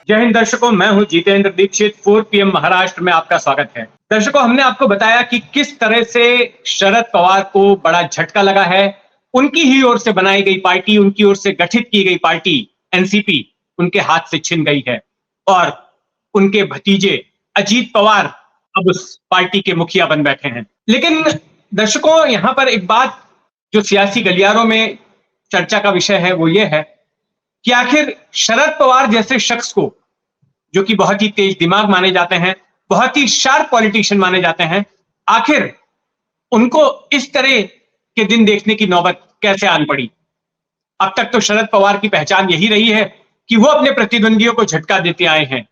जय हिंद दर्शकों, मैं हूं जितेंद्र दीक्षित। 4 PM महाराष्ट्र में आपका स्वागत है। दर्शकों, हमने आपको बताया कि किस तरह से शरद पवार को बड़ा झटका लगा है। उनकी ही ओर से बनाई गई पार्टी, उनकी ओर से गठित की गई पार्टी एनसीपी उनके हाथ से छिन गई है और उनके भतीजे अजीत पवार अब उस पार्टी के मुखिया बन बैठे हैं। लेकिन दर्शकों, यहां पर एक बात जो सियासी गलियारों में चर्चा का विषय है वो ये है कि आखिर शरद पवार जैसे शख्स को, जो कि बहुत ही तेज दिमाग माने जाते हैं, बहुत ही शार्प पॉलिटिशियन माने जाते हैं, आखिर उनको इस तरह के दिन देखने की नौबत कैसे आन पड़ी। अब तक तो शरद पवार की पहचान यही रही है कि वो अपने प्रतिद्वंदियों को झटका देते आए हैं,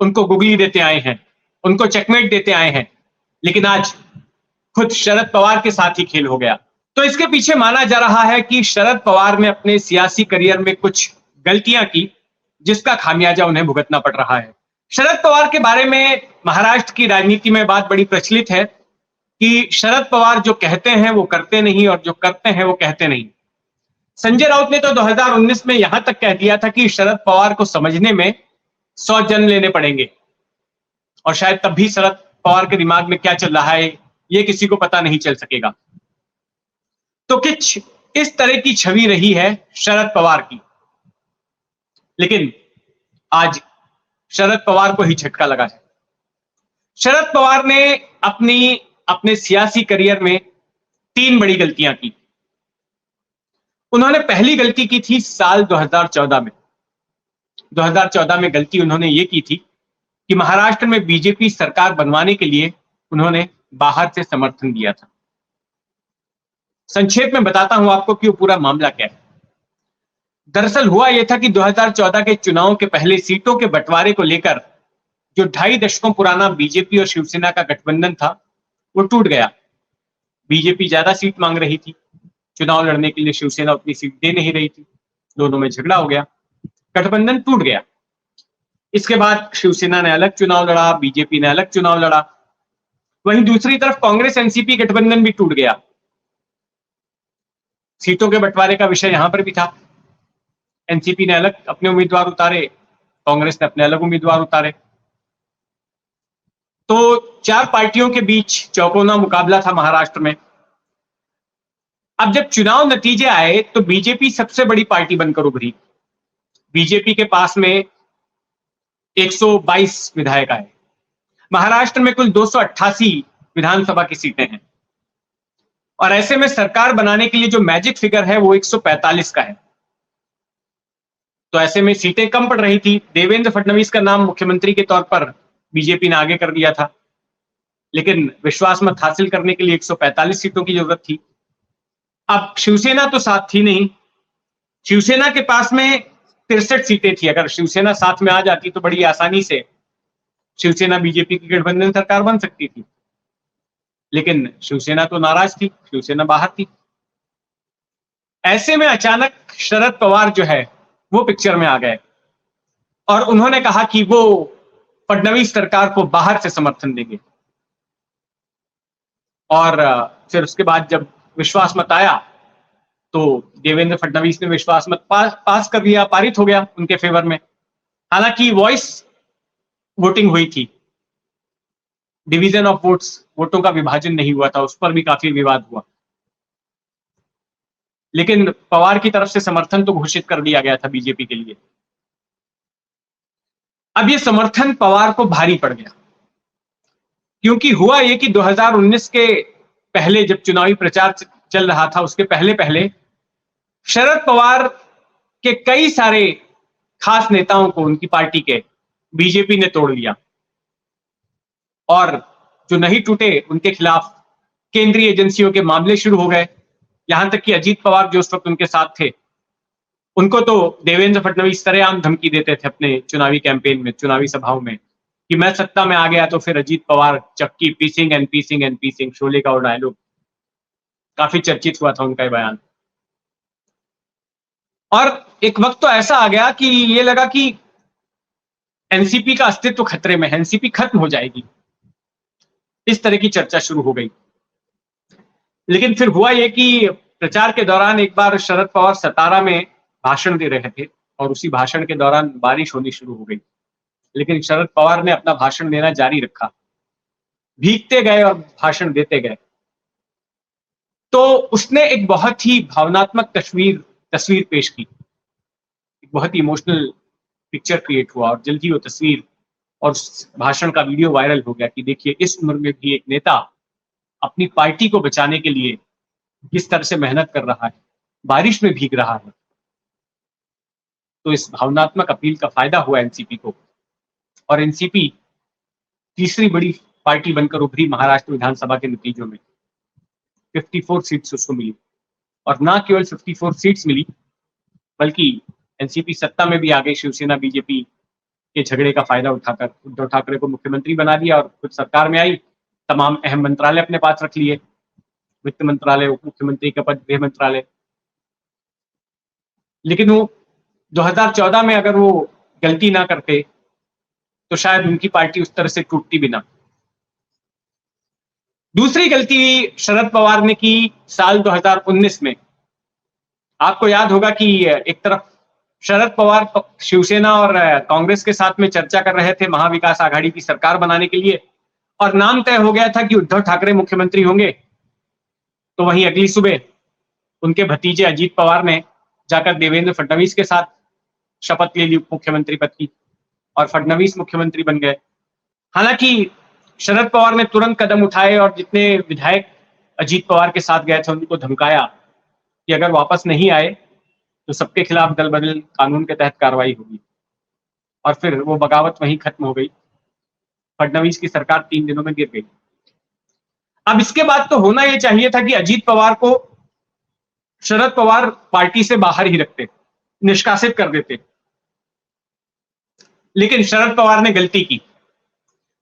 उनको गुगली देते आए हैं, उनको चेकमेट देते आए हैं। लेकिन आज खुद शरद पवार के साथ ही खेल हो गया। तो इसके पीछे माना जा रहा है कि शरद पवार ने अपने सियासी करियर में कुछ गलतियां की, जिसका खामियाजा उन्हें भुगतना पड़ रहा है। शरद पवार के बारे में महाराष्ट्र की राजनीति में बात बड़ी प्रचलित है कि शरद पवार जो कहते हैं वो करते नहीं और जो करते हैं वो कहते नहीं। संजय राउत ने तो 2019 में यहां तक कह दिया था कि शरद पवार को समझने में 100 जन्म लेने पड़ेंगे और शायद तब भी शरद पवार के दिमाग में क्या चल रहा है ये किसी को पता नहीं चल सकेगा। तो कुछ इस तरह की छवि रही है शरद पवार की। लेकिन आज शरद पवार को ही झटका लगा है। शरद पवार ने अपने सियासी करियर में 3 बड़ी गलतियां की। उन्होंने पहली गलती की थी साल 2014 में। 2014 में गलती उन्होंने ये की थी कि महाराष्ट्र में बीजेपी सरकार बनवाने के लिए उन्होंने बाहर से समर्थन दिया था। संक्षेप में बताता हूं आपको कि वो पूरा मामला क्या है। दरअसल हुआ यह था कि 2014 के चुनाव के पहले सीटों के बंटवारे को लेकर जो 2.5 दशकों पुराना बीजेपी और शिवसेना का गठबंधन था वो टूट गया। बीजेपी ज्यादा सीट मांग रही थी, चुनाव लड़ने के लिए शिवसेना उतनी सीट दे नहीं रही थी, दोनों में झगड़ा हो गया, गठबंधन टूट गया। इसके बाद शिवसेना ने अलग चुनाव लड़ा, बीजेपी ने अलग चुनाव लड़ा। वहीं दूसरी तरफ कांग्रेस एनसीपी गठबंधन भी टूट गया। सीटों के बंटवारे का विषय यहां पर भी था। एनसीपी ने अलग अपने उम्मीदवार उतारे, कांग्रेस ने अपने अलग उम्मीदवार उतारे। तो 4 पार्टियों के बीच चौकोना मुकाबला था महाराष्ट्र में। अब जब चुनाव नतीजे आए तो बीजेपी सबसे बड़ी पार्टी बनकर उभरी। बीजेपी के पास में 122 विधायक आए। महाराष्ट्र में कुल 288 विधानसभा की सीटें हैं और ऐसे में सरकार बनाने के लिए जो मैजिक फिगर है वो 145 का है। तो ऐसे में सीटें कम पड़ रही थी। देवेंद्र फडणवीस का नाम मुख्यमंत्री के तौर पर बीजेपी ने आगे कर दिया था, लेकिन विश्वास मत हासिल करने के लिए 145 सीटों की जरूरत थी। अब शिवसेना तो साथ थी नहीं। शिवसेना के पास में 63 सीटें थी। अगर शिवसेना साथ में आ जाती तो बड़ी आसानी से शिवसेना बीजेपी की गठबंधन सरकार बन सकती थी। लेकिन शिवसेना तो नाराज थी, शिवसेना बाहर थी। ऐसे में अचानक शरद पवार जो है वो पिक्चर में आ गए और उन्होंने कहा कि वो फडणवीस सरकार को बाहर से समर्थन देंगे। और फिर उसके बाद जब विश्वास मत आया तो देवेंद्र फडणवीस ने विश्वास मत पास कर दिया, पारित हो गया उनके फेवर में। हालांकि वॉइस वोटिंग हुई थी, डिवीजन ऑफ वोट्स, वोटों का विभाजन नहीं हुआ था, उस पर भी काफी विवाद हुआ। लेकिन पवार की तरफ से समर्थन तो घोषित कर दिया गया था बीजेपी के लिए। अब ये समर्थन पवार को भारी पड़ गया, क्योंकि हुआ ये कि 2019 के पहले जब चुनावी प्रचार चल रहा था उसके पहले पहले शरद पवार के कई सारे खास नेताओं को, उनकी पार्टी के, बीजेपी ने तोड़ लिया और जो नहीं टूटे उनके खिलाफ केंद्रीय एजेंसियों के मामले शुरू हो गए। यहां तक कि अजीत पवार जो उस वक्त उनके साथ थे, उनको तो देवेंद्र फडणवीस सरेआम धमकी देते थे अपने चुनावी कैंपेन में, चुनावी सभाओं में, कि मैं सत्ता में आ गया तो फिर अजीत पवार चक्की पीसिंग एंड पीसिंग एंड पीसिंग, शोले का वो डायलॉग काफी चर्चित हुआ था उनका बयान। और एक वक्त तो ऐसा आ गया कि ये लगा कि एनसीपी का अस्तित्व खतरे में है, एनसीपी खत्म हो जाएगी, इस तरह की चर्चा शुरू हो गई। लेकिन फिर हुआ यह कि प्रचार के दौरान एक बार शरद पवार सतारा में भाषण दे रहे थे और उसी भाषण के दौरान बारिश होनी शुरू हो गई। लेकिन शरद पवार ने अपना भाषण देना जारी रखा, भीगते गए और भाषण देते गए। तो उसने एक बहुत ही भावनात्मक तस्वीर पेश की, एक बहुत ही इमोशनल पिक्चर क्रिएट हुआ, और जल्दी वो तस्वीर और उस भाषण का वीडियो वायरल हो गया कि देखिए इस उम्र में भी एक नेता अपनी पार्टी को बचाने के लिए किस तरह से मेहनत कर रहा है, बारिश में भीग रहा है। तो इस भावनात्मक अपील का फायदा हुआ एनसीपी को, और एनसीपी तीसरी बड़ी पार्टी बनकर उभरी महाराष्ट्र विधानसभा के नतीजों में। 54 सीट्स उसको मिली, और ना केवल 54 सीट्स मिली, बल्कि एनसीपी सत्ता में भी आ गई। शिवसेना बीजेपी के झगड़े का फायदा उठाकर उद्धव ठाकरे को मुख्यमंत्री बना दिया और खुद सरकार में आई। तमाम अहम मंत्रालय अपने पास रख लिए, वित्त मंत्रालय, उप मुख्यमंत्री का पद, गृह मंत्रालय। लेकिन वो 2014 में अगर वो गलती ना करते तो शायद उनकी पार्टी उस तरह से टूटती भी ना। दूसरी गलती शरद पवार ने की साल 2019 में। आपको याद होगा कि एक तरफ शरद पवार शिवसेना और कांग्रेस के साथ में चर्चा कर रहे थे महाविकास आघाड़ी की सरकार बनाने के लिए, और नाम तय हो गया था कि उद्धव ठाकरे मुख्यमंत्री होंगे। तो वहीं अगली सुबह उनके भतीजे अजीत पवार ने जाकर देवेंद्र फडणवीस के साथ शपथ ले ली मुख्यमंत्री पद की, और फडणवीस मुख्यमंत्री बन गए। हालांकि शरद पवार ने तुरंत कदम उठाए और जितने विधायक अजीत पवार के साथ गए थे उनको धमकाया कि अगर वापस नहीं आए तो सबके खिलाफ दल बदल कानून के तहत कार्रवाई होगी, और फिर वो बगावत वहीं खत्म हो गई। फडणवीस की सरकार 3 दिनों में गिर गई। अब इसके बाद तो होना यह चाहिए था कि अजीत पवार को शरद पवार पार्टी से बाहर ही रखते, निष्कासित कर देते। लेकिन शरद पवार ने गलती की।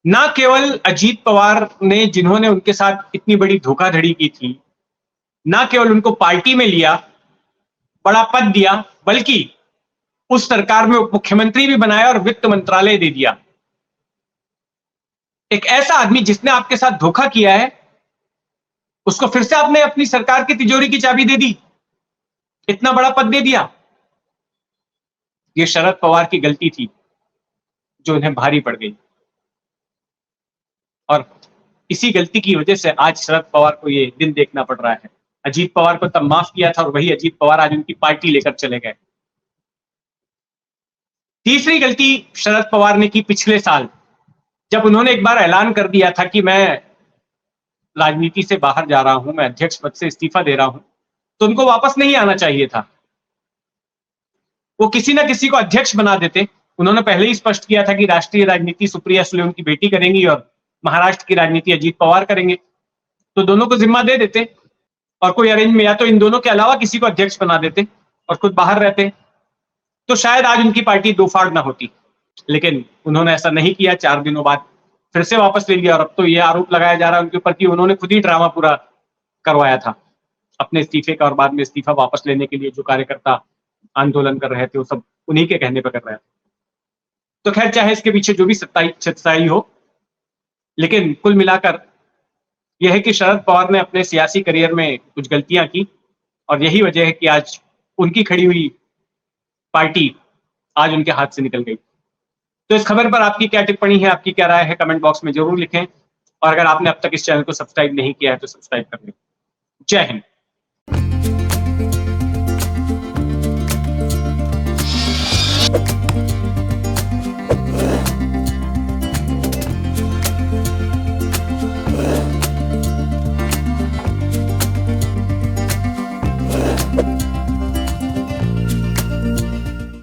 ना केवल अजीत पवार ने, जिन्होंने उनके साथ इतनी बड़ी धोखाधड़ी की थी, ना केवल उनको पार्टी में लिया, बड़ा पद दिया, बल्कि उस सरकार में उप मुख्यमंत्री भी बनाया और वित्त मंत्रालय दे दिया। एक ऐसा आदमी जिसने आपके साथ धोखा किया है, उसको फिर से आपने अपनी सरकार की तिजोरी की चाबी दे दी, इतना बड़ा पद दे दिया। यह शरद पवार की गलती थी जो उन्हें भारी पड़ गई, और इसी गलती की वजह से आज शरद पवार को ये दिन देखना पड़ रहा है। अजीत पवार को तब माफ किया था और वही अजीत पवार आज उनकी पार्टी लेकर चले गए। तीसरी गलती शरद पवार ने की पिछले साल, जब उन्होंने एक बार ऐलान कर दिया था कि मैं राजनीति से बाहर जा रहा हूं, मैं अध्यक्ष पद से इस्तीफा दे रहा हूं, तो उनको वापस नहीं आना चाहिए था। वो किसी ना किसी को अध्यक्ष बना देते। उन्होंने पहले ही स्पष्ट किया था कि राष्ट्रीय राजनीति सुप्रिया सुले उनकी बेटी करेंगी और महाराष्ट्र की राजनीति अजीत पवार करेंगे, तो दोनों को जिम्मा दे देते और कोई अरेंज में या तो इन दोनों के अलावा किसी को अध्यक्ष बना देते और खुद बाहर रहते, तो शायद आज उनकी पार्टी दो फाड़ ना होती। लेकिन उन्होंने ऐसा नहीं किया। 4 दिनों बाद फिर से वापस ले लिया, और अब तो यह आरोप लगाया जा रहा है उनके ऊपर कि उन्होंने खुद ही ड्रामा पूरा करवाया था अपने इस्तीफे का, और बाद में इस्तीफा वापस लेने के लिए जो कार्यकर्ता आंदोलन कर रहे थे वो सब उन्हीं के कहने पर कर रहे थे। तो खैर, चाहे इसके पीछे जो भी सच्चाई हो, लेकिन कुल मिलाकर यह है कि शरद पवार ने अपने सियासी करियर में कुछ गलतियां की, और यही वजह है कि आज उनकी खड़ी हुई पार्टी आज उनके हाथ से निकल गई। तो इस खबर पर आपकी क्या टिप्पणी है, आपकी क्या राय है, कमेंट बॉक्स में जरूर लिखें। और अगर आपने अब तक इस चैनल को सब्सक्राइब नहीं किया है तो सब्सक्राइब कर लें। जय हिंद।